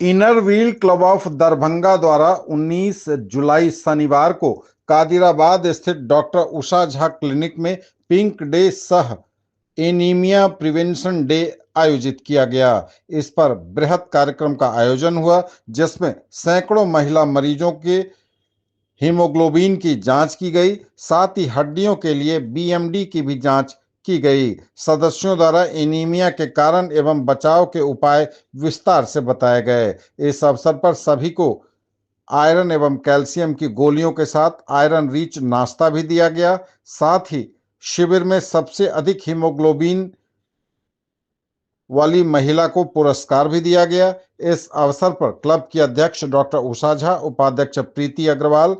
Inner wheel club of Darbhanga द्वारा 19 जुलाई शनिवार को कादिराबाद स्थित डॉक्टर उषा झा क्लिनिक में पिंक डे सह एनीमिया प्रिवेंशन डे आयोजित किया गया। इस पर बृहद कार्यक्रम का आयोजन हुआ, जिसमें सैकड़ों महिला मरीजों के हीमोग्लोबिन की जांच की गई। साथ ही हड्डियों के लिए बीएमडी की भी जांच की गई। सदस्यों द्वारा एनीमिया के कारण एवं बचाव के उपाय विस्तार से बताए गए। इस अवसर पर सभी को आयरन एवं कैल्शियम की गोलियों के साथ आयरन रिच नाश्ता भी दिया गया। साथ ही शिविर में सबसे अधिक हीमोग्लोबिन वाली महिला को पुरस्कार भी दिया गया। इस अवसर पर क्लब की अध्यक्ष डॉक्टर उषा झा, उपाध्यक्ष प्रीति अग्रवाल,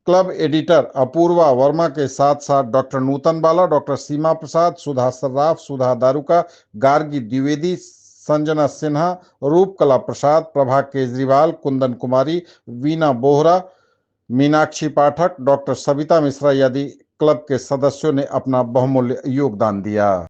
क्लब एडिटर अपूर्वा वर्मा के साथ साथ डॉक्टर नूतन बाला, डॉक्टर सीमा प्रसाद, सुधा सर्राफ, सुधा दारुका, गार्गी द्विवेदी, संजना सिन्हा, रूपकला प्रसाद, प्रभा केजरीवाल, कुंदन कुमारी, वीना बोहरा, मीनाक्षी पाठक, डॉक्टर सविता मिश्रा आदि क्लब के सदस्यों ने अपना बहुमूल्य योगदान दिया।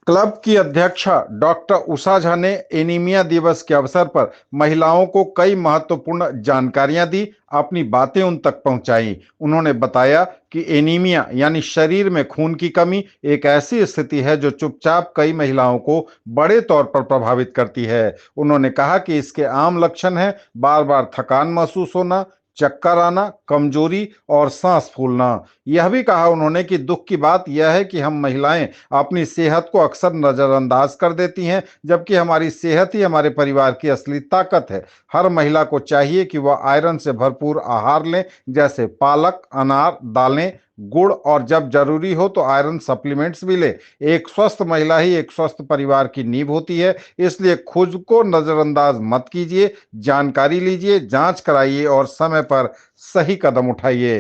क्लब की अध्यक्षा डॉक्टर उषा झा ने एनीमिया दिवस के अवसर पर महिलाओं को कई महत्वपूर्ण जानकारियां दी, अपनी बातें उन तक पहुंचाई। उन्होंने बताया कि एनीमिया यानी शरीर में खून की कमी एक ऐसी स्थिति है जो चुपचाप कई महिलाओं को बड़े तौर पर प्रभावित करती है। उन्होंने कहा कि इसके आम लक्षण हैं बार बार थकान महसूस होना, चक्कर आना, कमजोरी और सांस फूलना। यह भी कहा उन्होंने कि दुख की बात यह है कि हम महिलाएं अपनी सेहत को अक्सर नजरअंदाज कर देती हैं, जबकि हमारी सेहत ही हमारे परिवार की असली ताकत है। हर महिला को चाहिए कि वह आयरन से भरपूर आहार लें, जैसे पालक, अनार, दालें, गुड़ और जब जरूरी हो तो आयरन सप्लीमेंट्स भी ले। एक स्वस्थ महिला ही एक स्वस्थ परिवार की नींव होती है, इसलिए खुद को नजरअंदाज मत कीजिए, जानकारी लीजिए, जांच कराइए और समय पर सही कदम उठाइए।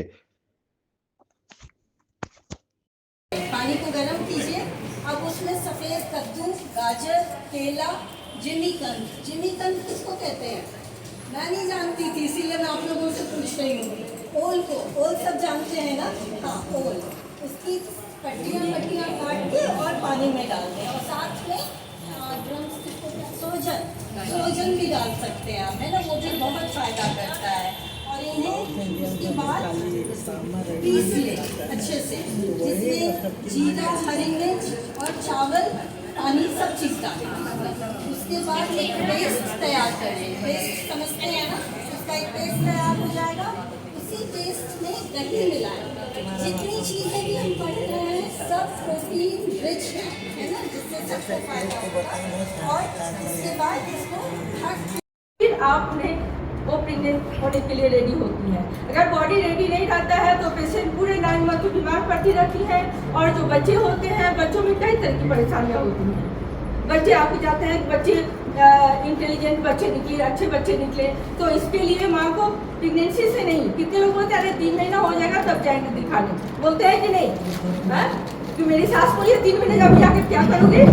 पानी को गर्म कीजिए। अब उसमें सफेद कद्दू, गाजर, केला, जिमीकंद किसको कहते हैं मैं नहीं जानती थी, इसीलिए मैं आप लोगों से पूछ रही हूँ। ओल सब जानते हैं ना? हाँ, ओल। उसकी पट्टियाँ काट के और पानी में डाल दें, और साथ में सोजन भी डाल सकते हैं आप, है ना? वो भी बहुत फायदा करता है। और इन्हें उसके बाद पीस ले अच्छे से, जिसमें जीरा, हरी मिर्च और चावल, पानी सब चीज़ डालें। उसके बाद एक पेस्ट तैयार करें। पेस्ट समझते हैं ना? उसका एक पेस्ट तैयार हो जाएगा। उसी पेस्ट में दही मिलाएं। जितनी चीज़ें भी हम पढ़ रहे हैं सब प्रोटीन रिच है ना, जिससे सबको फायदा होगा। और उसके बाद इसको फिर आपने वो प्रेग्नेंट होने के लिए रेडी होती है। अगर बॉडी रेडी नहीं रहता है तो पेशेंट पूरे 9 मंथ बीमार पड़ती रहती है। और जो बच्चे होते हैं, बच्चों में कई तरह की परेशानियाँ होती हैं। बच्चे आपको चाहते हैं कि बच्चे इंटेलिजेंट बच्चे निकले, अच्छे बच्चे निकले, तो इसके लिए माँ को प्रेगनेंसी से नहीं, कितने लोग बोलते हैं अरे 3 महीना हो जाएगा तब जाएंगे दिखाने, बोलते हैं कि नहीं? है कि मेरी सास बोलिए 3 महीने का भी आके क्या करोगे?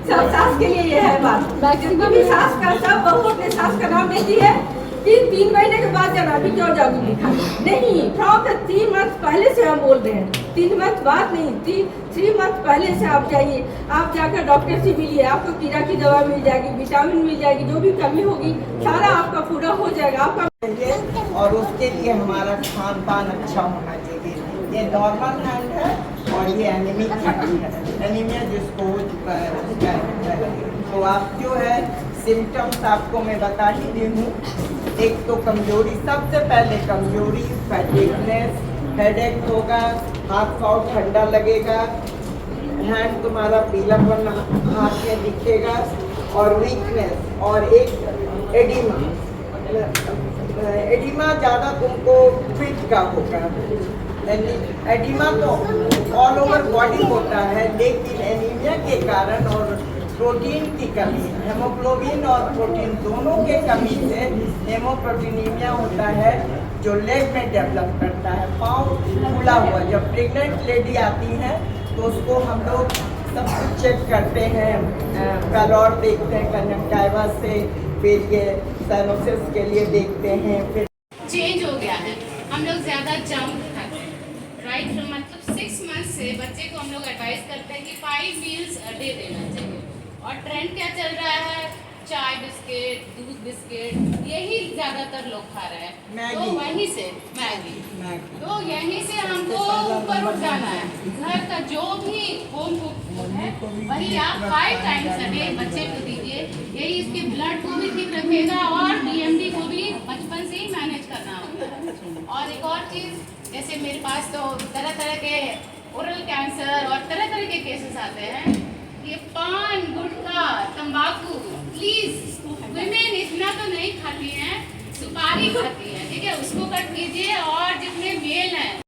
सब सास के लिए ये है बात। जिनको भी सास का, सब बहू अपने सास का नाम लेती है कि 3 महीने के बाद जाना, अभी क्यों जाओगी दिखाने? नहीं, फ्रॉम द 3 मंथ पहले से हम बोल रहे हैं, 3 मंथ बाद नहीं, 3 मंथ पहले से आप जाइए। आप जाकर डॉक्टर से मिलिए, आपको कीड़ा की दवा मिल जाएगी, विटामिन मिल जाएगी, जो भी कमी होगी सारा आपका पूरा हो जाएगा। आपका और उसके लिए हमारा खान पान अच्छा होना चाहिए। ये नॉर्मल हैंड है और ये एनीमिक हैंड है। एनीमिया जिसको हो चुका है, तो आप जो है सिम्टम्स आपको मैं बता ही दी हूँ। एक तो कमजोरी, सबसे पहले कमजोरी, फैटिगनेस, हेडेक होगा, हाथ पाँव ठंडा लगेगा, हैंड तुम्हारा पीलापन हाथ में दिखेगा, और वीकनेस, और एक एडिमा। एडिमा ज़्यादा तुमको फिट का होगा। एडिमा तो ऑल ओवर बॉडी होता है, लेकिन एनीमिया के कारण और प्रोटीन की कमी, हेमोग्लोबिन और प्रोटीन दोनों के कमी से हेमोप्रोटीनीमिया होता है, जो लेग में डेवलप करता है, पाँव फूला हुआ। जब प्रेग्नेंट लेडी आती है तो उसको हम लोग सब कुछ चेक करते हैं, पैलोर देखते हैं कंजक्टिवा से, फिर ये साइनोसिस के लिए देखते हैं। फिर चेंज हो गया है, हम लोग ज़्यादा जंक खाते हैं, राइट? मतलब 6 मंथ से बच्चे को हम लोग एडवाइस करते हैं कि 5 मील्स अ डे देना चाहिए। और ट्रेंड क्या चल रहा है? चाय बिस्किट, दूध बिस्किट, यही ज्यादातर लोग खा रहे हैं। मैगी। तो वहीं से मैगी, मैगी। तो यहीं से हमको ऊपर उठ जाना है। घर का जो भी होम कुक है वही आप 5 टाइम्स अ डे बच्चे को दीजिए। यही इसके ब्लड को भी ठीक रखेगा और डीएमडी को भी बचपन से ही मैनेज करना होगा। और एक और चीज़, जैसे मेरे पास तो तरह तरह के ओरल कैंसर और तरह तरह के केसेस आते हैं। ये पान, गुटखा, तंबाकू, प्लीज वुमेन इतना तो नहीं खाती हैं, सुपारी खाती है, ठीक है, उसको कट कीजिए। और जितने मेल हैं